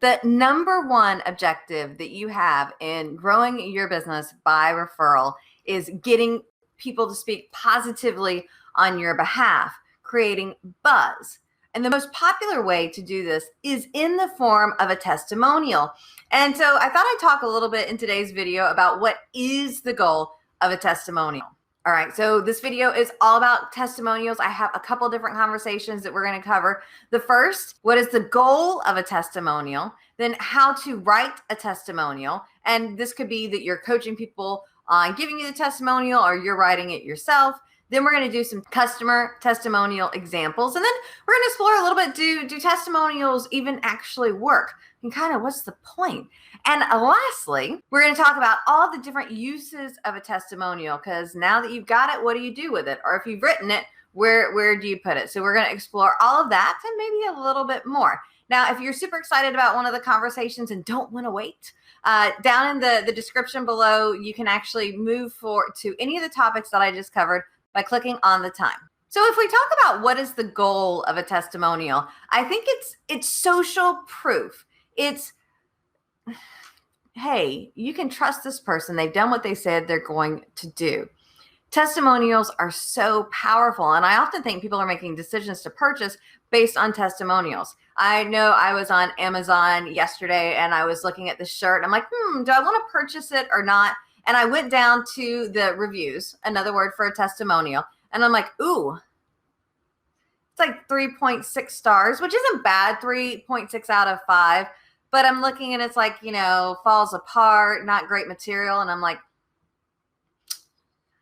The number one objective that you have in growing your business by referral is getting people to speak positively on your behalf, creating buzz. And the most popular way to do this is in the form of a testimonial. And so I thought I'd talk a little bit in today's video about what is the goal of a testimonial. All right, so this video is all about testimonials. I have a couple different conversations that we're going to cover. The first, what is the goal of a testimonial? Then how to write a testimonial. And this could be that you're coaching people on giving you the testimonial or you're writing it yourself. Then we're going to do some customer testimonial examples. And then we're going to explore a little bit, do testimonials even actually work? And kind of what's the point? And lastly, we're going to talk about all the different uses of a testimonial, because now that you've got it, what do you do with it? Or if you've written it, where do you put it? So we're going to explore all of that and maybe a little bit more. Now, if you're super excited about one of the conversations and don't want to wait, down in the description below, you can actually move to any of the topics that I just covered by clicking on the time. So if we talk about what is the goal of a testimonial, I think it's social proof. It's, hey, you can trust this person. They've done what they said they're going to do. Testimonials are so powerful. And I often think people are making decisions to purchase based on testimonials. I know I was on Amazon yesterday and I was looking at the shirt. And I'm like, do I want to purchase it or not? And I went down to the reviews, another word for a testimonial. And I'm like, ooh, it's like 3.6 stars, which isn't bad, 3.6 out of 5. But I'm looking and it's like, falls apart, not great material. And I'm like,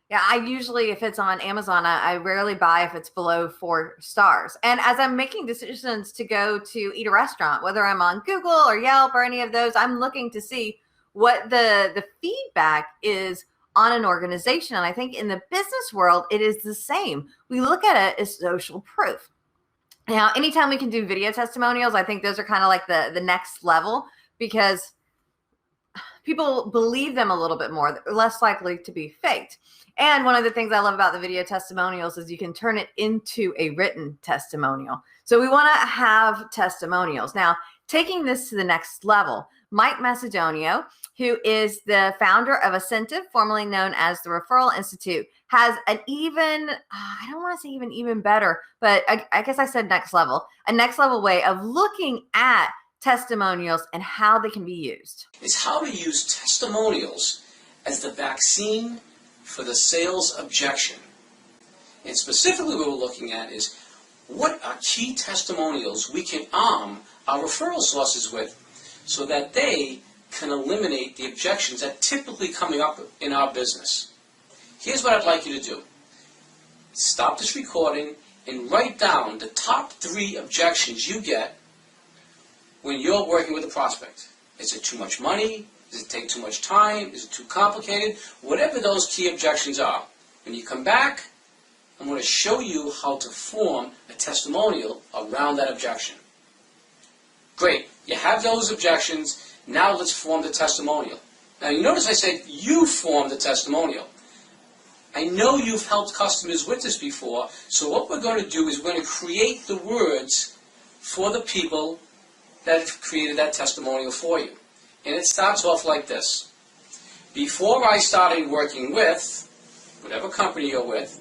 yeah, I usually, if it's on Amazon, I rarely buy if it's below 4 stars. And as I'm making decisions to go to eat a restaurant, whether I'm on Google or Yelp or any of those, I'm looking to see what the feedback is on an organization. And I think in the business world, it is the same. We look at it as social proof. Now, anytime we can do video testimonials, I think those are kind of like the next level, because people believe them a little bit more. They're less likely to be faked. And one of the things I love about the video testimonials is you can turn it into a written testimonial. So we want to have testimonials. Now, taking this to the next level, Mike Macedonio, who is the founder of Asentiv, formerly known as the Referral Institute, has an I don't want to say even better, but I guess I said a next level way of looking at testimonials and how they can be used. It's how to use testimonials as the vaccine for the sales objection. And specifically what we're looking at is what are key testimonials we can arm our referral sources with so that they can eliminate the objections that typically coming up in our business. Here's what I'd like you to do. Stop this recording and write down the top 3 objections you get when you're working with a prospect. Is it too much money? Does it take too much time? Is it too complicated? Whatever those key objections are. When you come back, I'm going to show you how to form a testimonial around that objection. Great. You have those objections. Now let's form the testimonial. Now you notice I said you form the testimonial. I know you've helped customers with this before, so what we're going to do is we're going to create the words for the people that have created that testimonial for you. And it starts off like this. Before I started working with whatever company you're with,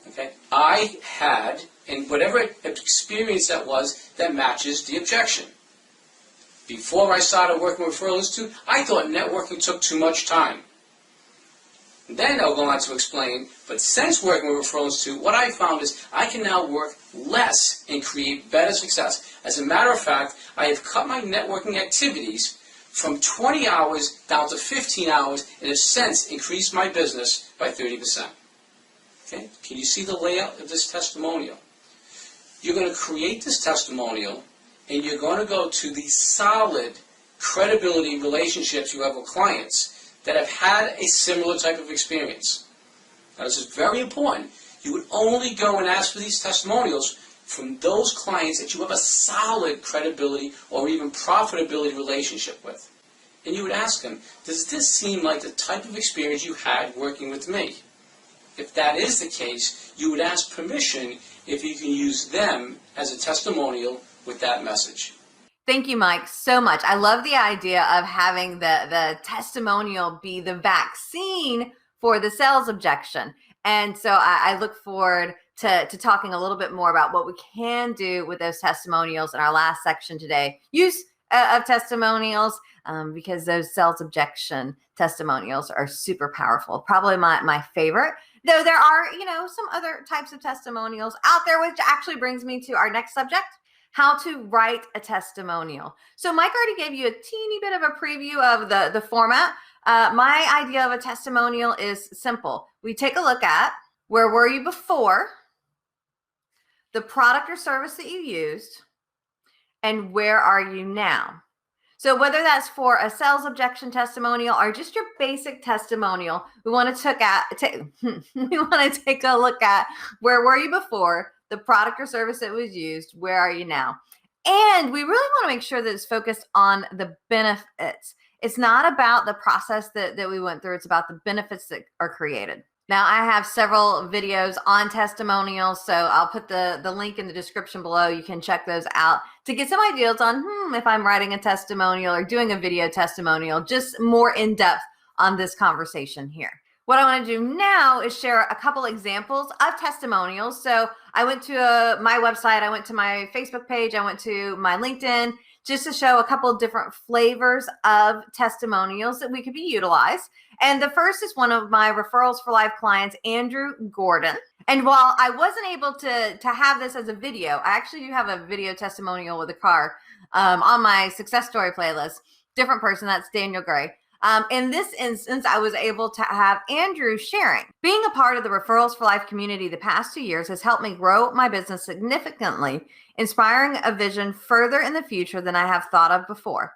okay, I had, and whatever experience that was that matches the objection. Before I started working with Referral Institute, I thought networking took too much time. Then I'll go on to explain, but since working with Referral Institute, what I found is I can now work less and create better success. As a matter of fact, I have cut my networking activities from 20 hours down to 15 hours and have since increased my business by 30%. Okay? Can you see the layout of this testimonial? You're going to create this testimonial and you're going to go to the solid credibility relationships you have with clients that have had a similar type of experience. Now this is very important. You would only go and ask for these testimonials from those clients that you have a solid credibility or even profitability relationship with. And you would ask them, does this seem like the type of experience you had working with me? If that is the case, you would ask permission if you can use them as a testimonial with that message. Thank you, Mike, so much. I love the idea of having the testimonial be the vaccine for the sales objection. And so I look forward to talking a little bit more about what we can do with those testimonials in our last section today. Use of testimonials, because those sales objection testimonials are super powerful. Probably my favorite, though there are, some other types of testimonials out there, which actually brings me to our next subject: how to write a testimonial. So Mike already gave you a teeny bit of a preview of the format. My idea of a testimonial is simple. We take a look at where were you before, the product or service that you used, and where are you now. So whether that's for a sales objection testimonial or just your basic testimonial, we want to take a look at where were you before, the product or service that was used, where are you now? And we really want to make sure that it's focused on the benefits. It's not about the process that we went through. It's about the benefits that are created. Now, I have several videos on testimonials, so I'll put the link in the description below. You can check those out to get some ideas on if I'm writing a testimonial or doing a video testimonial, just more in depth on this conversation here. What I want to do now is share a couple examples of testimonials. So I went to my website, I went to my Facebook page, I went to my LinkedIn, just to show a couple of different flavors of testimonials that we could be utilized. And the first is one of my Referrals for Life clients, Andrew Gordon. And while I wasn't able to have this as a video, I actually do have a video testimonial with a car on my success story playlist. Different person, that's Daniel Gray. In this instance, I was able to have Andrew sharing. Being a part of the Referrals for Life community the past 2 years has helped me grow my business significantly, inspiring a vision further in the future than I have thought of before.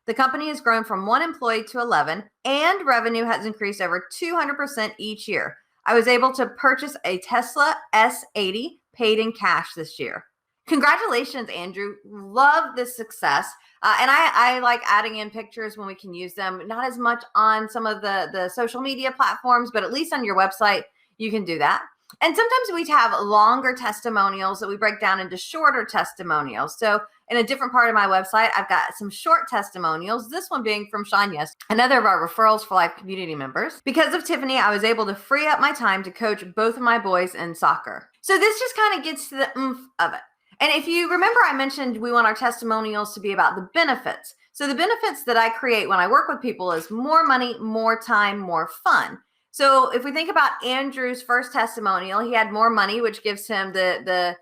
The company has grown from 1 employee to 11, and revenue has increased over 200% each year. I was able to purchase a Tesla S80 paid in cash this year. Congratulations, Andrew. Love this success. And I like adding in pictures when we can use them. Not as much on some of the social media platforms, but at least on your website, you can do that. And sometimes we have longer testimonials that we break down into shorter testimonials. So in a different part of my website, I've got some short testimonials, this one being from Sean Yes, another of our Referrals for Life community members. Because of Tiffanie, I was able to free up my time to coach both of my boys in soccer. So this just kind of gets to the oomph of it. And if you remember, I mentioned we want our testimonials to be about the benefits. So the benefits that I create when I work with people is more money, more time, more fun. So if we think about Andrew's first testimonial, he had more money, which gives him the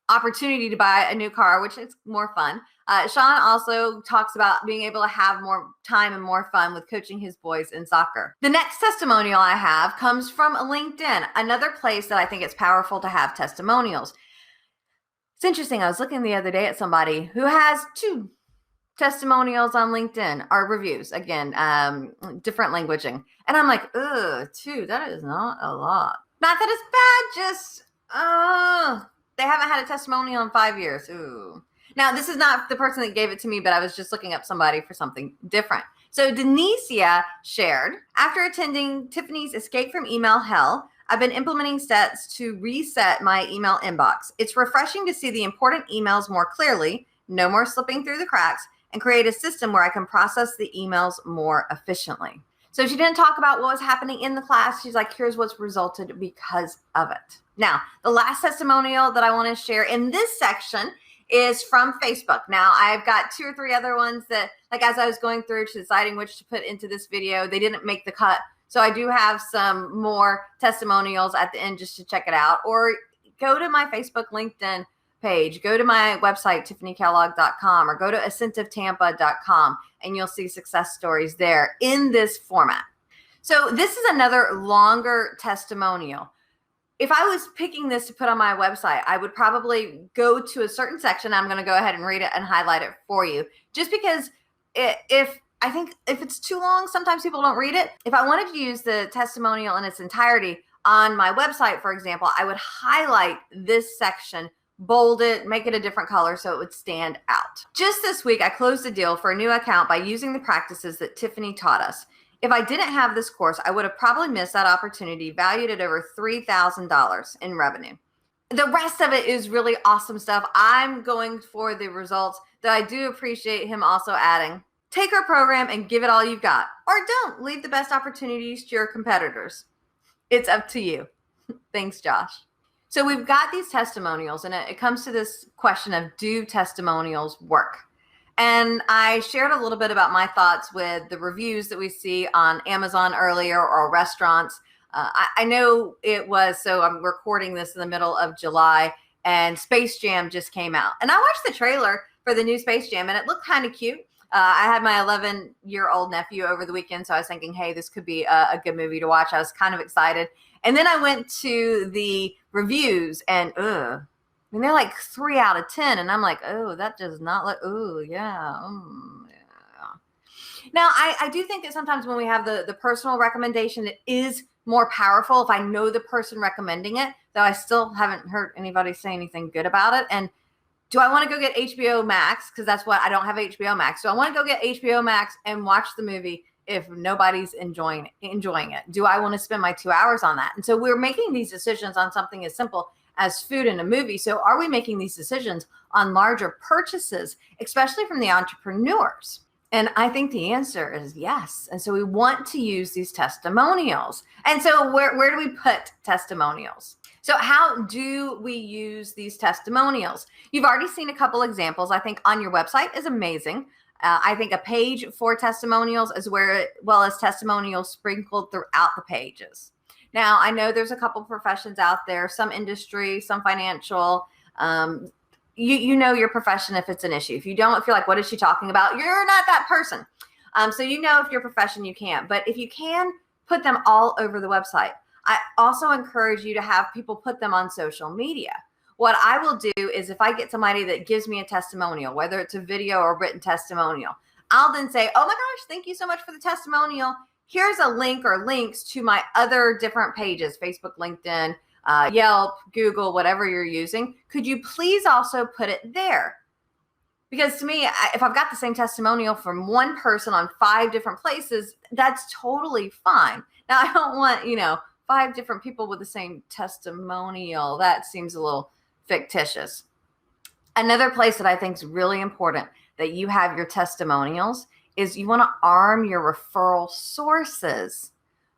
opportunity to buy a new car, which is more fun. Sean also talks about being able to have more time and more fun with coaching his boys in soccer. The next testimonial I have comes from LinkedIn, another place that I think it's powerful to have testimonials. It's interesting. I was looking the other day at somebody who has 2 testimonials on LinkedIn, or reviews, again, different languaging. And I'm like, 2, that is not a lot. Not that it's bad, just, they haven't had a testimonial in 5 years. Ooh. Now, this is not the person that gave it to me, but I was just looking up somebody for something different. So Denicia shared, after attending Tiffany's Escape from Email Hell, I've been implementing steps to reset my email inbox. It's refreshing to see the important emails more clearly, no more slipping through the cracks, and create a system where I can process the emails more efficiently. So she didn't talk about what was happening in the class. She's like, here's what's resulted because of it. Now, the last testimonial that I want to share in this section is from Facebook. Now, I've got 2 or 3 other ones that, like, as I was going through to deciding which to put into this video, they didn't make the cut. So I do have some more testimonials at the end just to check it out. Or go to my Facebook, LinkedIn page, go to my website, TiffanieKellog.com, or go to asentivtampa.com, and you'll see success stories there in this format. So this is another longer testimonial. If I was picking this to put on my website, I would probably go to a certain section. I'm going to go ahead and read it and highlight it for you, just because I think if it's too long, sometimes people don't read it. If I wanted to use the testimonial in its entirety on my website, for example, I would highlight this section, bold it, make it a different color so it would stand out. Just this week, I closed a deal for a new account by using the practices that Tiffanie taught us. If I didn't have this course, I would have probably missed that opportunity, valued at over $3,000 in revenue. The rest of it is really awesome stuff. I'm going for the results, though I do appreciate him also adding, take our program and give it all you've got, or don't. Leave the best opportunities to your competitors. It's up to you. Thanks, Josh. So we've got these testimonials, and it comes to this question of, do testimonials work? And I shared a little bit about my thoughts with the reviews that we see on Amazon earlier, or restaurants. I know it was, so I'm recording this in the middle of July, and Space Jam just came out. And I watched the trailer for the new Space Jam, and it looked kind of cute. I had my 11-year-old nephew over the weekend, so I was thinking, hey, this could be a good movie to watch. I was kind of excited. And then I went to the reviews, and they're like 3 out of 10. And I'm like, oh, that does not look, yeah. Now, I do think that sometimes when we have the personal recommendation, it is more powerful if I know the person recommending it, though I still haven't heard anybody say anything good about it. And do I want to go get HBO Max? Because that's what, I don't have HBO Max. So I want to go get HBO Max and watch the movie if nobody's enjoying it. Do I want to spend my 2 hours on that? And so we're making these decisions on something as simple as food in a movie. So are we making these decisions on larger purchases, especially from the entrepreneurs? And I think the answer is yes. And so we want to use these testimonials. And so where do we put testimonials? So how do we use these testimonials? You've already seen a couple examples. I think on your website is amazing. I think a page for testimonials as well as testimonials sprinkled throughout the pages. Now, I know there's a couple professions out there, some industry, some financial. You know your profession if it's an issue. If you don't, if you're like, what is she talking about? You're not that person. So you know if your profession you can't. But if you can, put them all over the website. I also encourage you to have people put them on social media. What I will do is if I get somebody that gives me a testimonial, whether it's a video or written testimonial, I'll then say, oh my gosh, thank you so much for the testimonial. Here's a link or links to my other different pages, Facebook, LinkedIn, Yelp, Google, whatever you're using. Could you please also put it there? Because to me, if I've got the same testimonial from one person on 5 different places, that's totally fine. Now, I don't want, 5 different people with the same testimonial. That seems a little fictitious. Another place that I think is really important that you have your testimonials is you want to arm your referral sources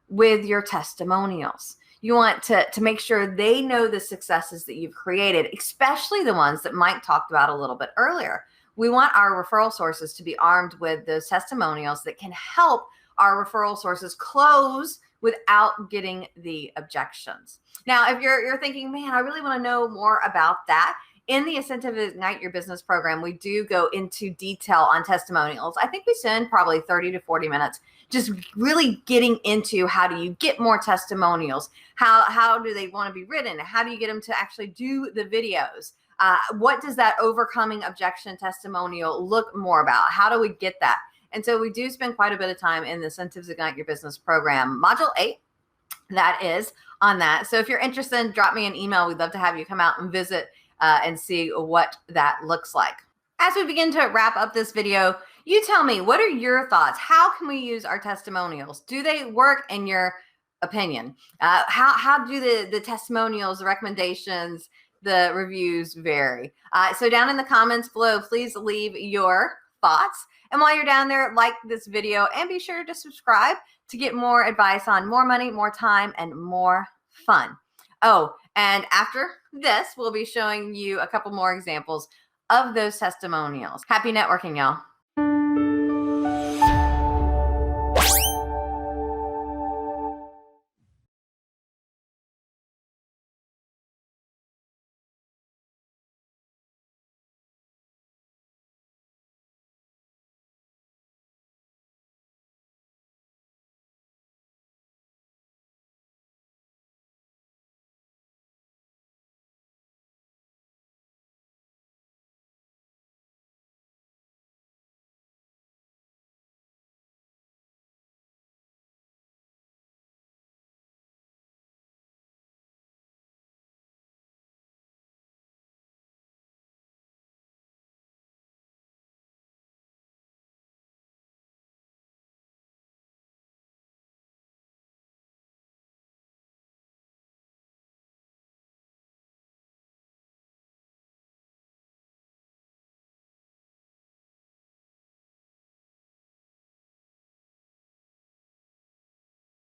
with your testimonials. You want to make sure they know the successes that you've created, especially the ones that Mike talked about a little bit earlier. We want our referral sources to be armed with those testimonials that can help our referral sources close without getting the objections. Now, if you're thinking, man, I really want to know more about that, in the Asentiv Ignite Your Business program, we do go into detail on testimonials. I think we spend probably 30 to 40 minutes just really getting into how do you get more testimonials? How do they want to be written? How do you get them to actually do the videos? What does that overcoming objection testimonial look more about? How do we get that? And so we do spend quite a bit of time in the Asentiv Ignite Your Business program, module 8, that is on that. So if you're interested, drop me an email. We'd love to have you come out and visit and see what that looks like. As we begin to wrap up this video, you tell me, what are your thoughts? How can we use our testimonials? Do they work in your opinion? How do the testimonials, the recommendations, the reviews vary? So down in the comments below, please leave your thoughts. And while you're down there, like this video and be sure to subscribe to get more advice on more money, more time, and more fun. Oh, and after this, we'll be showing you a couple more examples of those testimonials. Happy networking, y'all.